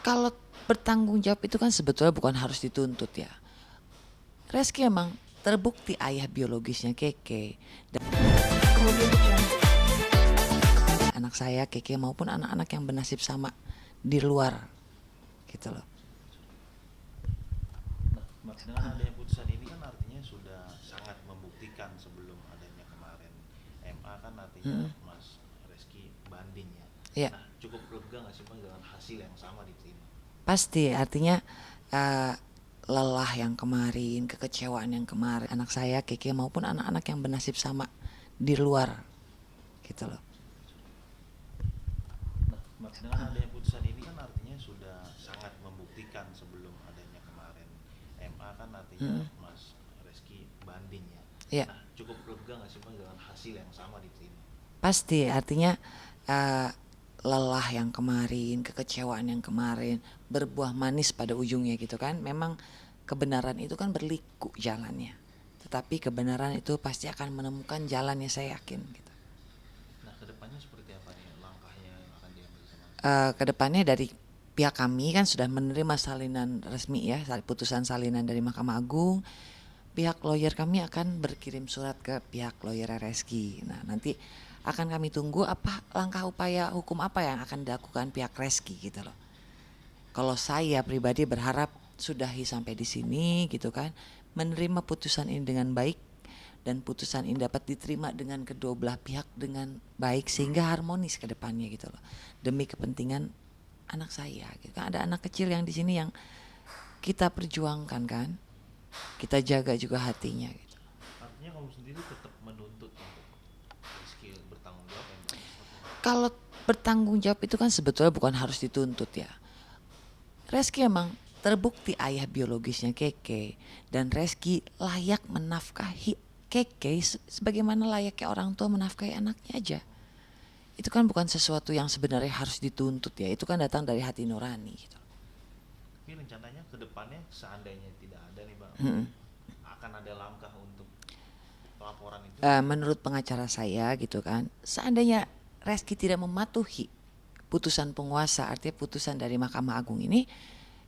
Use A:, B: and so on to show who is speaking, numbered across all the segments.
A: Kalau bertanggung jawab itu kan sebetulnya bukan harus dituntut ya. Reski emang terbukti ayah biologisnya Keke dan anak saya Keke maupun anak-anak yang bernasib sama di luar gitu loh.
B: Nah, dengan adanya putusan ini kan artinya sudah sangat membuktikan sebelum adanya kemarin MA kan artinya Mas Reski banding ya.
A: Ya,
B: Nah, cukup lega nggak sih Mas dengan hasil yang sama diterima?
A: pasti artinya eh, lelah yang kemarin, kekecewaan yang kemarin anak saya Keke maupun anak-anak yang bernasib sama di luar gitu loh.
B: Nah, dengan adanya putusan ini kan artinya sudah sangat membuktikan sebelum adanya kemarin MA kan artinya Mas Reski banding ya.
A: Ya,
B: Nah, cukup lega nggak sih Mas dengan hasil yang sama diterima?
A: pasti artinya eh, lelah yang kemarin, kekecewaan yang kemarin berbuah manis pada ujungnya gitu kan. Memang kebenaran itu kan berliku jalannya. Tetapi kebenaran itu pasti akan menemukan jalannya, saya yakin gitu.
B: Nah, kedepannya seperti apa nih langkahnya yang akan diambil sama?
A: Kedepannya dari pihak kami kan sudah menerima salinan resmi ya, putusan salinan dari Mahkamah Agung. Pihak lawyer kami akan berkirim surat ke pihak lawyer Reski. Nah, nanti akan kami tunggu apa langkah upaya hukum apa yang akan dilakukan pihak Reski gitu loh. Kalau saya pribadi berharap sudahi sampai di sini gitu kan, menerima putusan ini dengan baik dan putusan ini dapat diterima dengan kedua belah pihak dengan baik sehingga harmonis ke depannya gitu loh. Demi kepentingan anak saya gitu kan, ada anak kecil yang di sini yang kita perjuangkan kan. Kita jaga juga hatinya gitu.
B: Artinya kamu sendiri tetap menuntut untuk Rizky bertanggung jawab yang
A: Kalau bertanggung jawab itu kan sebetulnya bukan harus dituntut ya. Reski emang terbukti ayah biologisnya Keke dan Reski layak menafkahi Keke sebagaimana layaknya orang tua menafkahi anaknya aja. Itu kan bukan sesuatu yang sebenarnya harus dituntut ya. Itu kan datang dari hati nurani gitu.
B: tapi rencananya ke depannya seandainya tidak ada nih Bang, akan ada langkah untuk laporan itu seperti apa?
A: Menurut pengacara saya gitu kan, seandainya Reski tidak mematuhi putusan penguasa, artinya putusan dari Mahkamah Agung ini,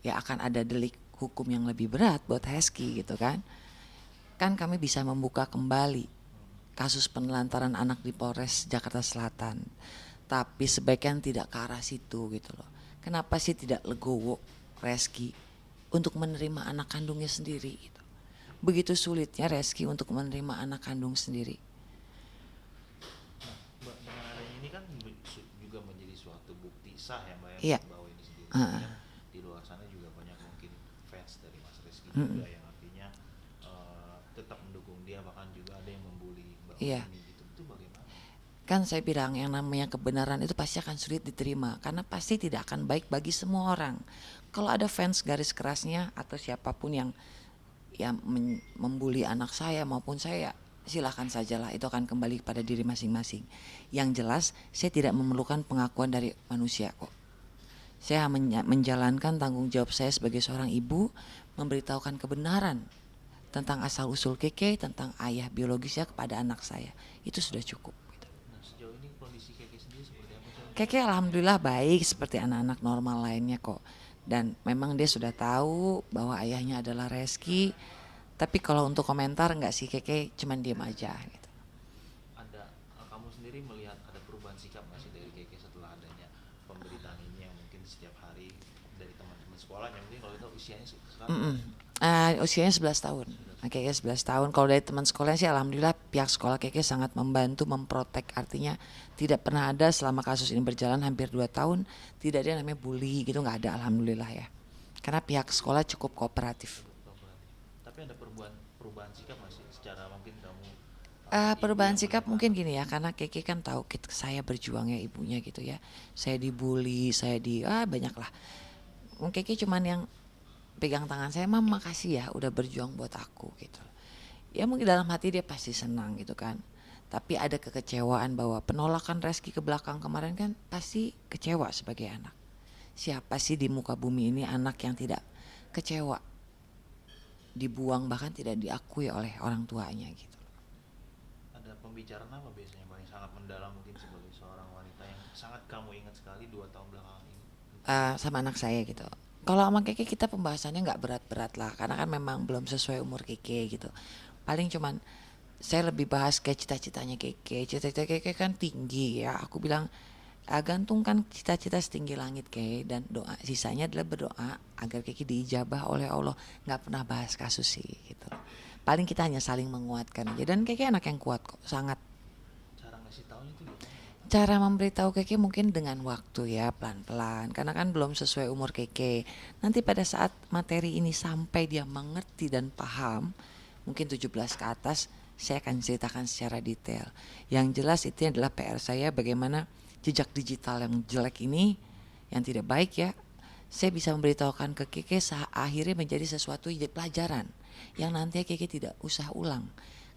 A: ya akan ada delik hukum yang lebih berat buat Reski gitu kan. Kan kami bisa membuka kembali kasus penelantaran anak di Polres Jakarta Selatan. Tapi sebaiknya tidak ke arah situ gitu loh. Kenapa sih tidak legowo Reski untuk menerima anak kandungnya sendiri gitu. Begitu sulitnya Reski untuk menerima anak kandung sendiri.
B: Nah, dengan adanya ini kan juga menjadi suatu bukti sah ya Mbak ya
A: Iya.
B: bahwa ini sendiri. Tapi
A: Uh,
B: kan di luar sana juga banyak mungkin fans dari Mas Rizky juga yang artinya tetap mendukung dia, bahkan juga ada yang membuli Mbak
A: iya.
B: Orini gitu. Itu bagaimana?
A: Kan saya bilang yang namanya kebenaran itu pasti akan sulit diterima karena pasti tidak akan baik bagi semua orang. Kalau ada fans garis kerasnya atau siapapun yang membuli anak saya maupun saya, silahkan sajalah, itu akan kembali pada diri masing-masing. Yang jelas saya tidak memerlukan pengakuan dari manusia kok. Saya menjalankan tanggung jawab saya sebagai seorang ibu, memberitahukan kebenaran tentang asal usul Keke, tentang ayah biologisnya kepada anak saya. Itu sudah cukup.
B: Nah, sejauh ini kondisi Keke sendiri seperti apa sih?
A: Keke alhamdulillah baik seperti anak-anak normal lainnya kok. Dan memang dia sudah tahu bahwa ayahnya adalah Reski. Tapi kalau untuk komentar enggak sih, Keke cuman diem aja gitu.
B: Ada kamu sendiri melihat ada perubahan sikap nggak sih dari Keke setelah adanya pemberitaan ini yang mungkin setiap hari dari teman-teman sekolahnya, mungkin kalau kita usianya sekarang berapa sih?
A: Usianya 11 tahun. Keke 11 tahun. Kalau dari teman sekolahnya sih alhamdulillah pihak sekolah Keke sangat membantu memprotek. Artinya tidak pernah ada selama kasus ini berjalan hampir 2 tahun tidak ada yang namanya bully gitu, nggak ada alhamdulillah ya. Karena pihak sekolah cukup kooperatif.
B: Cukup kooperatif. Tapi ada perubahan perubahan sikap masih secara mungkin kamu ibu
A: Perubahan
B: yang
A: sikap
B: melihat
A: mungkin
B: anak.
A: gini ya, karena Keke kan tahu saya berjuangnya ibunya gitu ya. Saya dibully, saya banyak lah. Keke cuman yang pegang tangan saya, mama makasih ya udah berjuang buat aku gitu. Ya mungkin dalam hati dia pasti senang gitu kan. Tapi ada kekecewaan bahwa penolakan Reski ke belakang kemarin kan pasti kecewa sebagai anak. Siapa sih di muka bumi ini anak yang tidak kecewa, dibuang bahkan tidak diakui oleh orang tuanya gitu.
B: Ada pembicaraan apa biasanya Mbak yang sangat mendalam mungkin sebagai seorang wanita yang sangat kamu ingat sekali 2 tahun belakangan ini
A: sama anak saya gitu. Kalau sama Keke kita pembahasannya nggak berat-berat lah, karena kan memang belum sesuai umur Keke gitu. Paling cuman saya lebih bahas kayak cita-citanya Keke. Cita-cita Keke kan tinggi ya. Aku bilang gantungkan cita-cita setinggi langit Keke, dan doa sisanya adalah berdoa agar Keke diijabah oleh Allah. Nggak pernah bahas kasus sih gitu. Paling kita hanya saling menguatkan aja, dan Keke anak yang kuat kok, sangat.
B: Cara ngasih taunya itu gimana Mbak?
A: Cara memberitahu Keke mungkin dengan waktu ya, pelan-pelan. Karena kan belum sesuai umur Keke. Nanti pada saat materi ini sampai dia mengerti dan paham, mungkin 17 ke atas, saya akan ceritakan secara detail. Yang jelas itu adalah PR saya, bagaimana jejak digital yang jelek ini, yang tidak baik ya, saya bisa memberitahukan ke Keke akhirnya menjadi sesuatu pelajaran yang nanti Keke tidak usah ulang.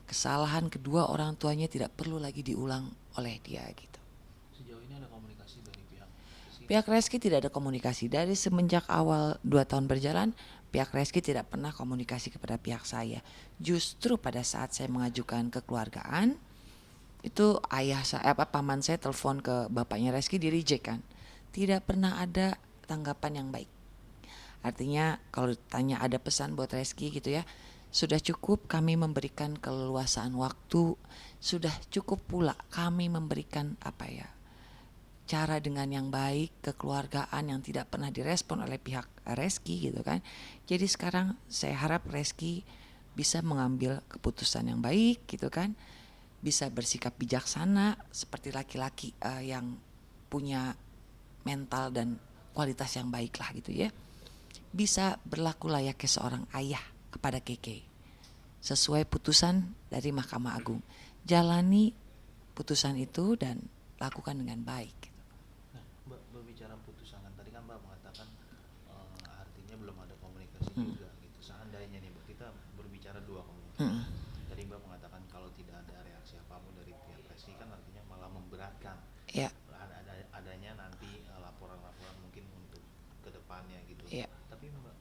A: Kesalahan kedua orang tuanya tidak perlu lagi diulang oleh dia gitu.
B: Sejauh ini ada komunikasi dari pihak Rizky?
A: Pihak Reski tidak ada komunikasi dari semenjak awal 2 tahun berjalan. Pihak Reski tidak pernah komunikasi kepada pihak saya. Justru pada saat saya mengajukan kekeluargaan, itu ayah saya, paman saya telepon ke bapaknya Reski, di reject kan. Tidak pernah ada tanggapan yang baik. Artinya kalau ditanya ada pesan buat Reski gitu ya, sudah cukup kami memberikan keleluasaan waktu, sudah cukup pula kami memberikan cara dengan yang baik, kekeluargaan yang tidak pernah direspon oleh pihak Reski gitu kan. Jadi sekarang saya harap Reski bisa mengambil keputusan yang baik gitu kan, bisa bersikap bijaksana seperti laki-laki yang punya mental dan kualitas yang baik lah gitu ya, bisa berlaku layaknya seorang ayah kepada Keke sesuai putusan dari Mahkamah Agung. Jalani putusan itu dan lakukan dengan baik.
B: Nah, Mbak berbicara putusan kan tadi kan Mbak mengatakan artinya belum ada komunikasi juga gitu. Seandainya nih Mbak, kita berbicara dua kemungkinan.
A: Mm.
B: Tadi Mbak mengatakan kalau tidak ada reaksi apapun dari pihak Rizky kan artinya malah memberatkan.
A: Ya,
B: Adanya nanti laporan-laporan mungkin untuk kedepannya gitu.
A: ya.
B: Tapi Mbak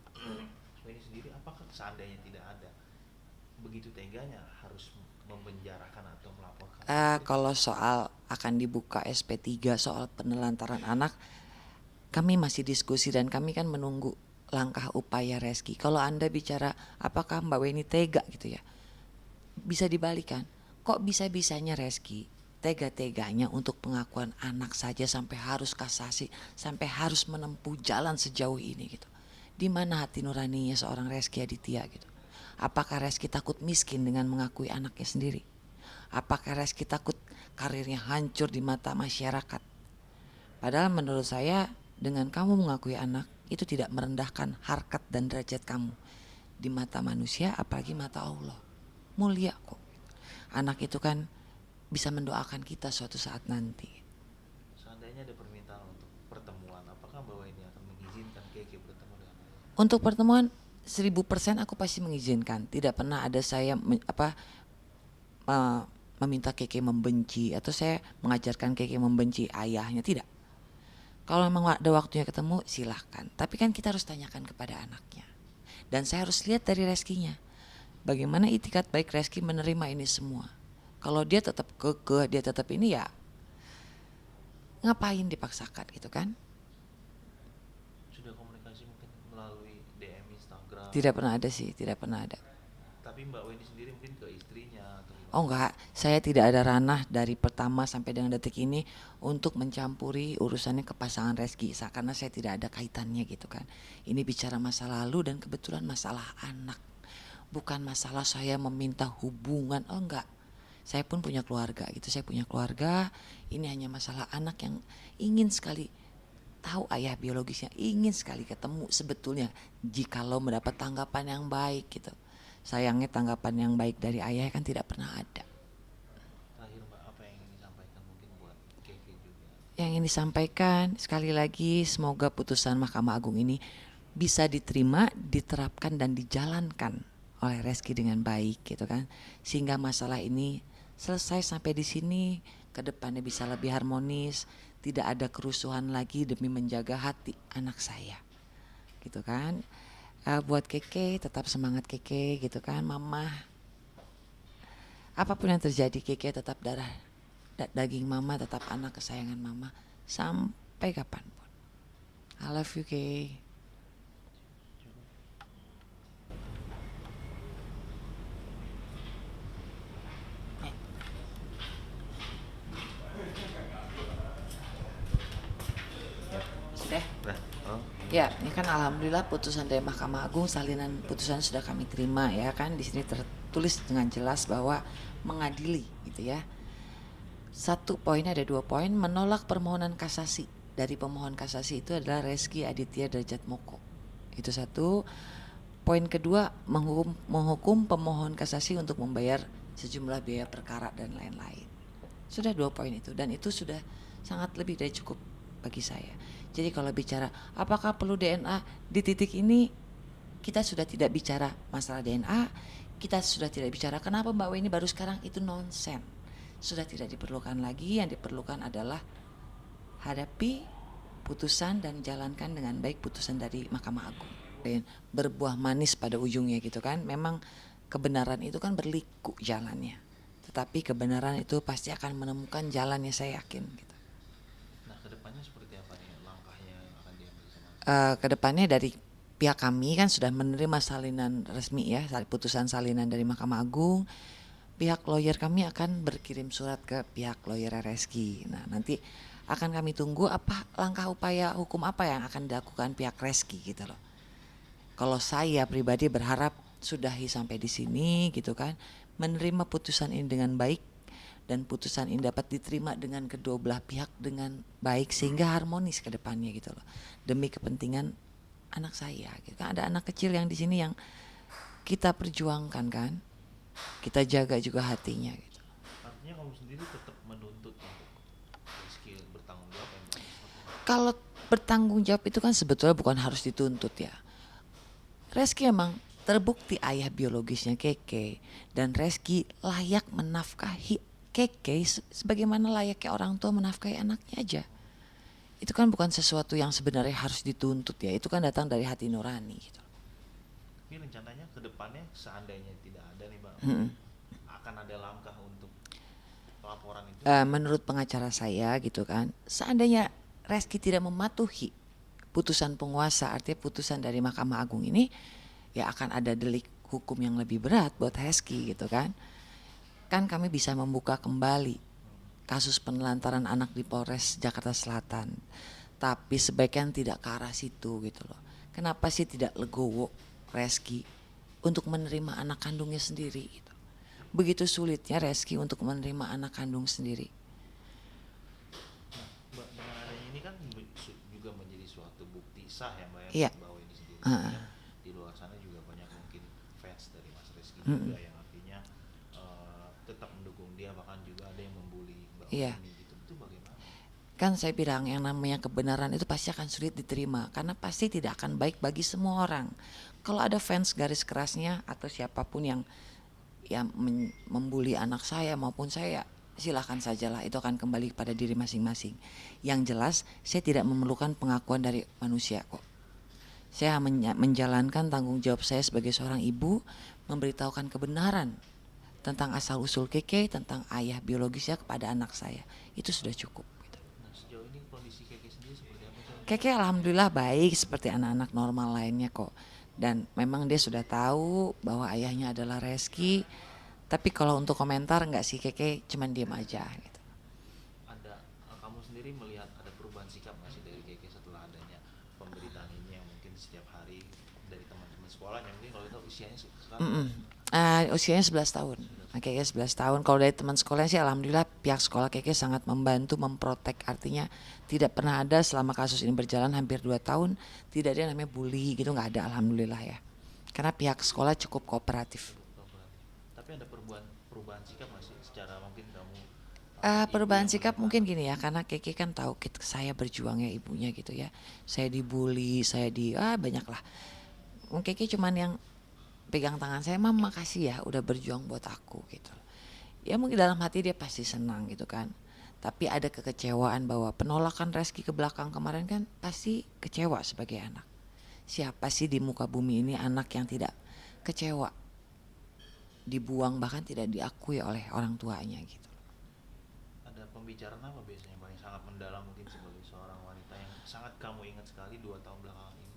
B: ini sendiri apakah seandainya tidak ada, begitu teganya harus memenjarakan atau melaporkan?
A: Kalau soal akan dibuka SP3 soal penelantaran anak, kami masih diskusi dan kami kan menunggu langkah upaya Reski. Kalau Anda bicara apakah Mbak Weni tega gitu ya, bisa dibalikan. Kok bisa-bisanya Reski tega-teganya untuk pengakuan anak saja sampai harus kasasi, sampai harus menempuh jalan sejauh ini gitu. Di mana hati nuraninya seorang Reski Aditya gitu? Apakah Reski takut miskin dengan mengakui anaknya sendiri? Apakah Reski takut karirnya hancur di mata masyarakat? Padahal menurut saya dengan kamu mengakui anak itu tidak merendahkan harkat dan derajat kamu di mata manusia, apalagi mata Allah. Mulia kok. Anak itu kan bisa mendoakan kita suatu saat nanti.
B: Seandainya ada permintaan untuk pertemuan, apakah bahwa ini akan mengizinkan Keke bertemu dengan ayah?
A: Untuk pertemuan 1000% aku pasti mengizinkan. Tidak pernah ada saya meminta Keke membenci atau saya mengajarkan Keke membenci ayahnya, tidak. Kalau memang ada waktunya ketemu silahkan. Tapi kan kita harus tanyakan kepada anaknya. Dan saya harus lihat dari Reskinya, bagaimana itikat baik Reski menerima ini semua. Kalau dia tetap kekeh, dia tetap ini ya, ngapain dipaksakan gitu kan.
B: Sudah komunikasi mungkin melalui DM Instagram?
A: Tidak pernah ada sih, tidak pernah ada.
B: Tapi Mbak Weni sendiri mungkin ke istrinya atau gimana?
A: Oh enggak, saya tidak ada ranah dari pertama sampai dengan detik ini untuk mencampuri urusannya ke pasangan Reski, karena saya tidak ada kaitannya gitu kan. Ini bicara masa lalu dan kebetulan masalah anak, bukan masalah saya meminta hubungan. Oh enggak, saya pun punya keluarga gitu, saya punya keluarga. Ini hanya masalah anak yang ingin sekali tahu ayah biologisnya, ingin sekali ketemu sebetulnya jikalau mendapat tanggapan yang baik gitu. Sayangnya tanggapan yang baik dari ayah kan tidak pernah ada.
B: Terakhir Mbak, apa yang ingin disampaikan mungkin buat Keke juga?
A: Yang ingin disampaikan sekali lagi, semoga putusan Mahkamah Agung ini bisa diterima, diterapkan dan dijalankan oleh Reski dengan baik gitu kan, sehingga masalah ini selesai sampai di sini, ke depannya bisa lebih harmonis, tidak ada kerusuhan lagi demi menjaga hati anak saya gitu kan. Buat Keke tetap semangat Keke gitu kan, mama. Apapun yang terjadi Keke tetap darah daging mama, tetap anak kesayangan mama sampai kapanpun. I love you, Kay. Sudah?
B: Nah, oh,
A: Ya, ini kan alhamdulillah putusan dari Mahkamah Agung, salinan putusan sudah kami terima ya kan. Di sini tertulis dengan jelas bahwa mengadili gitu ya. Satu poinnya ada 2 poin, menolak permohonan kasasi. Dari pemohon kasasi itu adalah Reski Aditya Derajat Moko. Itu satu. Poin kedua, menghukum pemohon kasasi untuk membayar sejumlah biaya perkara dan lain-lain. Sudah 2 poin itu, dan itu sudah sangat lebih dari cukup bagi saya. Jadi kalau bicara apakah perlu DNA di titik ini, kita sudah tidak bicara masalah DNA, kita sudah tidak bicara kenapa Mbak Weni baru sekarang, itu nonsen. Sudah tidak diperlukan lagi, yang diperlukan adalah hadapi putusan dan jalankan dengan baik putusan dari Mahkamah Agung. Dan berbuah manis pada ujungnya gitu kan. Memang kebenaran itu kan berliku jalannya. Tetapi kebenaran itu pasti akan menemukan jalannya, saya yakin gitu.
B: nah kedepannya seperti apa nih langkahnya yang akan diambil sama
A: Kedepannya dari pihak kami kan sudah menerima salinan resmi ya, putusan salinan dari Mahkamah Agung. Pihak lawyer kami akan berkirim surat ke pihak lawyer Reski. Nah, nanti akan kami tunggu apa langkah upaya hukum apa yang akan dilakukan pihak Reski gitu loh. Kalau saya pribadi berharap sudahi sampai di sini gitu kan, menerima putusan ini dengan baik, dan putusan ini dapat diterima dengan kedua belah pihak dengan baik sehingga harmonis ke depannya gitu loh. Demi kepentingan anak saya gitu kan. Ada anak kecil yang di sini yang kita perjuangkan kan. Kita jaga juga hatinya gitu.
B: artinya kamu sendiri tetap menuntut untuk Rizky bertanggung jawab yang baik
A: Kalau bertanggung jawab itu kan sebetulnya bukan harus dituntut ya. Reski emang terbukti ayah biologisnya Keke, dan Reski layak menafkahi Keke sebagaimana layaknya orang tua menafkahi anaknya aja. Itu kan bukan sesuatu yang sebenarnya harus dituntut ya. Itu kan datang dari hati nurani gitu.
B: tapi rencananya kedepannya seandainya tidak ada nih Mbak akan ada langkah untuk laporan itu
A: Menurut pengacara saya gitu kan, seandainya Reski tidak mematuhi putusan penguasa, artinya putusan dari Mahkamah Agung ini, ya akan ada delik hukum yang lebih berat buat Reski gitu kan. Kan kami bisa membuka kembali kasus penelantaran anak di Polres Jakarta Selatan, tapi sebaiknya tidak ke arah situ gitu loh. Kenapa sih tidak legowo Reski untuk menerima anak kandungnya sendiri gitu. Begitu sulitnya Reski untuk menerima anak kandung sendiri.
B: nah Mbak dengan adanya ini kan juga menjadi suatu bukti sah ya Mbak
A: Iya.
B: ya bahwa ini sendiri
A: Heeh.
B: kan di luar sana juga banyak mungkin fans dari Mas Rizky juga yang artinya tetap mendukung dia bahkan juga ada yang membuli Mbak
A: Iya.
B: Weni gitu itu bagaimana
A: Kan saya bilang yang namanya kebenaran itu pasti akan sulit diterima, karena pasti tidak akan baik bagi semua orang. Kalau ada fans garis kerasnya atau siapapun yang membuli anak saya maupun saya, silahkan sajalah, itu akan kembali pada diri masing-masing. Yang jelas saya tidak memerlukan pengakuan dari manusia kok. Saya menjalankan tanggung jawab saya sebagai seorang ibu, memberitahukan kebenaran tentang asal usul Keke, tentang ayah biologisnya kepada anak saya. Itu sudah cukup gitu.
B: nah sejauh ini kondisi Keke sendiri seperti apa sih
A: Keke alhamdulillah baik seperti anak-anak normal lainnya kok. Dan memang dia sudah tahu bahwa ayahnya adalah Reski. Tapi kalau untuk komentar enggak sih, Keke cuman diem aja gitu.
B: ada kamu sendiri melihat ada perubahan sikap nggak sih dari Keke setelah adanya pemberitaan ini yang mungkin setiap hari dari teman-teman sekolahnya mungkin kalau kita usianya sekarang
A: Usianya 11 tahun. Keke 11 tahun. Kalau dari teman sekolahnya sih alhamdulillah pihak sekolah Keke sangat membantu, memprotek. Artinya tidak pernah ada selama kasus ini berjalan hampir 2 tahun, tidak ada yang namanya bully gitu, nggak ada alhamdulillah ya. Karena pihak sekolah cukup kooperatif.
B: tapi ada perubahan sikap nggak sih secara mungkin kamu
A: Perubahan sikap mungkin gini ya, karena Keke kan tahu saya berjuangnya ibunya gitu ya. Saya dibully, saya banyak lah. Keke cuman yang pegang tangan saya, mama makasih ya udah berjuang buat aku gitu. Ya mungkin dalam hati dia pasti senang gitu kan. Tapi ada kekecewaan bahwa penolakan Reski ke belakang kemarin kan pasti kecewa sebagai anak. Siapa sih di muka bumi ini anak yang tidak kecewa, dibuang bahkan tidak diakui oleh orang tuanya gitu.
B: ada pembicaraan apa biasanya Mbak yang sangat mendalam mungkin sebagai seorang wanita yang sangat kamu ingat sekali 2 tahun belakangan ini?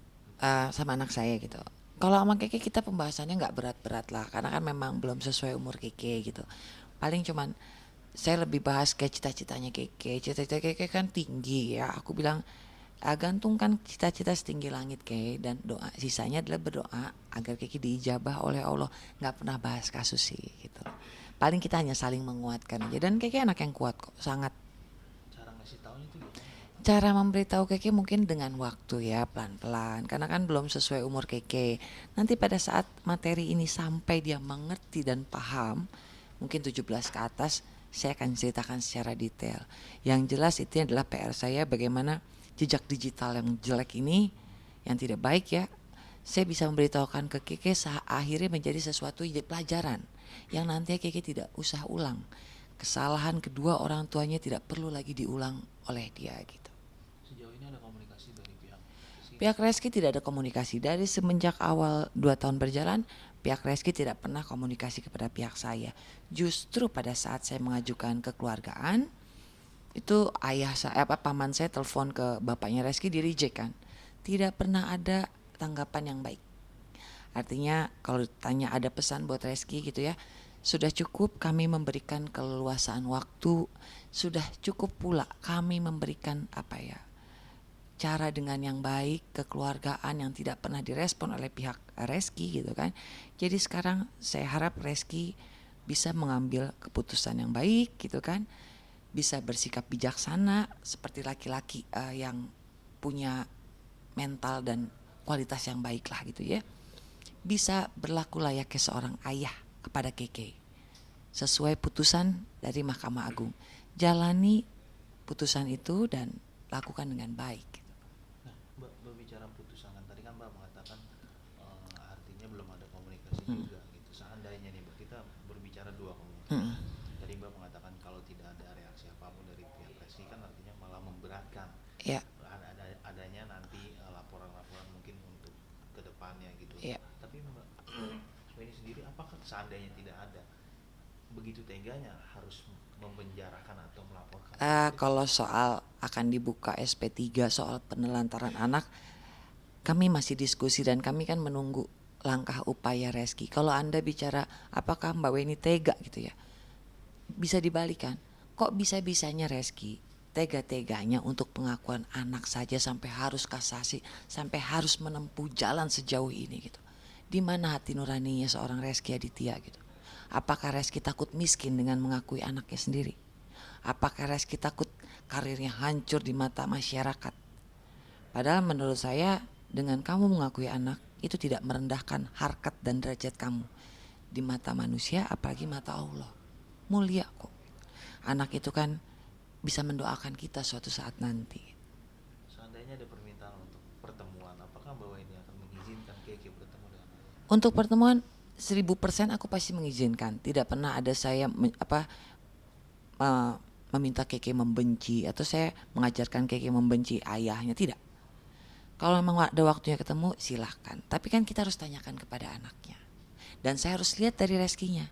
A: Sama anak saya gitu. Kalau sama Keke kita pembahasannya nggak berat-berat lah, karena kan memang belum sesuai umur Keke gitu. Paling cuman saya lebih bahas kayak cita-citanya Keke. Cita-cita Keke kan tinggi ya. Aku bilang gantungkan cita-cita setinggi langit Keke, dan doa sisanya adalah berdoa agar Keke diijabah oleh Allah. Nggak pernah bahas kasus sih gitu. Paling kita hanya saling menguatkan aja, dan Keke anak yang kuat kok, sangat.
B: Cara ngasih taunya itu gimana Mbak?
A: Cara memberitahu Keke mungkin dengan waktu ya, pelan-pelan, karena kan belum sesuai umur Keke. Nanti pada saat materi ini sampai dia mengerti dan paham, mungkin 17 ke atas, saya akan ceritakan secara detail. Yang jelas itu adalah PR saya, bagaimana jejak digital yang jelek ini, yang tidak baik ya, saya bisa memberitahukan ke Keke akhirnya menjadi sesuatu pelajaran yang nanti Keke tidak usah ulang. Kesalahan kedua orang tuanya tidak perlu lagi diulang oleh dia gitu.
B: Sejauh ini ada komunikasi dari pihak Rizky?
A: Pihak Reski tidak ada komunikasi dari semenjak awal 2 tahun berjalan. Pihak Reski tidak pernah komunikasi kepada pihak saya. Justru pada saat saya mengajukan kekeluargaan, itu ayah saya, paman saya telepon ke bapaknya Reski, di reject kan. Tidak pernah ada tanggapan yang baik. Artinya kalau ditanya ada pesan buat Reski gitu ya, sudah cukup kami memberikan keleluasaan waktu, sudah cukup pula kami memberikan cara dengan yang baik, kekeluargaan yang tidak pernah direspon oleh pihak Reski gitu kan. Jadi sekarang saya harap Reski bisa mengambil keputusan yang baik gitu kan, bisa bersikap bijaksana seperti laki-laki yang punya mental dan kualitas yang baik lah gitu ya. Bisa berlaku layaknya seorang ayah kepada Keke sesuai putusan dari Mahkamah Agung. Jalani putusan itu dan lakukan dengan baik.
B: Nah, Mbak berbicara putusan kan tadi kan Mbak mengatakan artinya belum ada komunikasi juga gitu. Seandainya nih Mbak, kita berbicara dua kemungkinan. Tadi Mbak mengatakan kalau tidak ada reaksi apapun dari pihak Rizky kan artinya malah memberatkan.
A: Ya,
B: Adanya nanti laporan-laporan mungkin untuk kedepannya gitu.
A: ya.
B: Tapi Mbak ini sendiri apakah seandainya tidak ada, begitu teganya harus mempenjarakan atau melaporkan?
A: Kalau soal akan dibuka SP3 soal penelantaran anak, kami masih diskusi dan kami kan menunggu langkah upaya Reski. Kalau Anda bicara apakah Mbak Weni tega gitu ya, bisa dibalikan. Kok bisa-bisanya Reski tega-teganya untuk pengakuan anak saja sampai harus kasasi, sampai harus menempuh jalan sejauh ini gitu. Di mana hati nuraninya seorang Reski Aditya gitu? Apakah Reski takut miskin dengan mengakui anaknya sendiri? Apakah Reski takut karirnya hancur di mata masyarakat? Padahal menurut saya dengan kamu mengakui anak itu tidak merendahkan harkat dan derajat kamu di mata manusia, apalagi mata Allah. Mulia kok. Anak itu kan bisa mendoakan kita suatu saat nanti.
B: Seandainya ada permintaan untuk pertemuan, apakah Mbak ini akan mengizinkan Keke bertemu dengan ayah?
A: Untuk pertemuan 1000% aku pasti mengizinkan. Tidak pernah ada saya meminta Keke membenci atau saya mengajarkan Keke membenci ayahnya, tidak. Kalau memang ada waktunya ketemu silahkan. Tapi kan kita harus tanyakan kepada anaknya. Dan saya harus lihat dari Reskinya,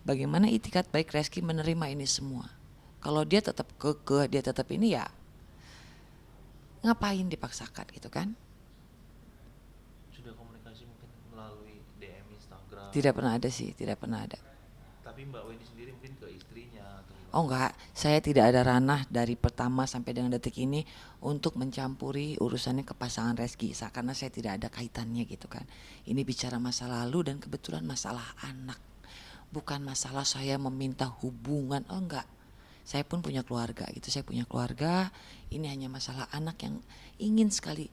A: bagaimana itikat baik Reski menerima ini semua. Kalau dia tetap kekeh, dia tetap ini ya, ngapain dipaksakan gitu kan.
B: Sudah komunikasi mungkin melalui DM Instagram?
A: Tidak pernah ada sih, tidak pernah ada.
B: Tapi Mbak Weni sendiri mungkin ke istrinya atau gimana?
A: Oh enggak, saya tidak ada ranah dari pertama sampai dengan detik ini untuk mencampuri urusannya ke pasangan Reski, karena saya tidak ada kaitannya gitu kan. Ini bicara masa lalu dan kebetulan masalah anak, bukan masalah saya meminta hubungan. Oh enggak, saya pun punya keluarga gitu, saya punya keluarga. Ini hanya masalah anak yang ingin sekali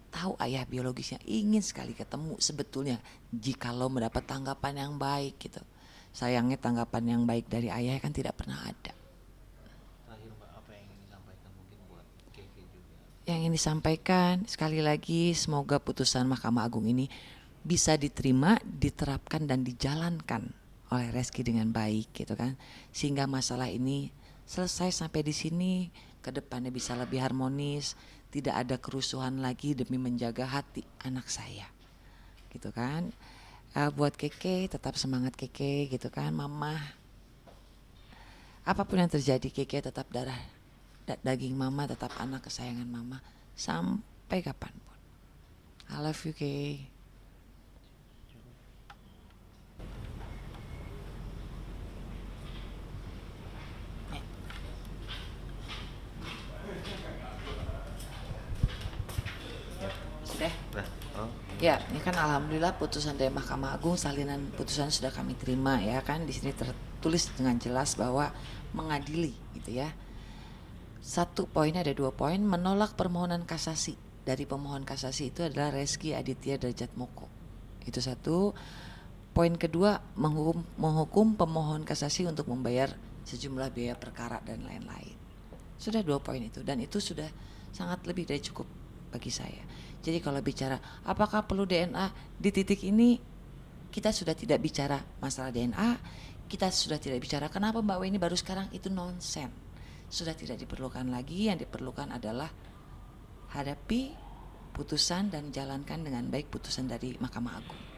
A: tahu ayah biologisnya, ingin sekali ketemu sebetulnya jikalau mendapat tanggapan yang baik gitu. Sayangnya tanggapan yang baik dari ayah kan tidak pernah ada.
B: Terakhir Mbak, apa yang ingin disampaikan mungkin buat Keke juga?
A: Yang ingin disampaikan sekali lagi, semoga putusan Mahkamah Agung ini bisa diterima, diterapkan dan dijalankan oleh Reski dengan baik gitu kan, sehingga masalah ini selesai sampai di sini, ke depannya bisa lebih harmonis, tidak ada kerusuhan lagi demi menjaga hati anak saya gitu kan. Buat Keke tetap semangat Keke gitu kan, mama apapun yang terjadi, Keke tetap darah daging mama, tetap anak kesayangan mama sampai kapanpun. I love you, Keke. Sudah?
B: Oh,
A: Ya, ini kan alhamdulillah putusan dari Mahkamah Agung, salinan putusan sudah kami terima ya kan. Di sini tertulis dengan jelas bahwa mengadili gitu ya. Satu poinnya, ada 2 poin, menolak permohonan kasasi. Dari pemohon kasasi itu adalah Reski Aditya Derajat Moko. Itu satu. Poin kedua, menghukum pemohon kasasi untuk membayar sejumlah biaya perkara dan lain-lain. Sudah 2 poin itu, dan itu sudah sangat lebih dari cukup bagi saya. Jadi kalau bicara apakah perlu DNA di titik ini, kita sudah tidak bicara masalah DNA, kita sudah tidak bicara kenapa Mbak Weni baru sekarang, itu nonsen. Sudah tidak diperlukan lagi, yang diperlukan adalah hadapi putusan dan jalankan dengan baik putusan dari Mahkamah Agung.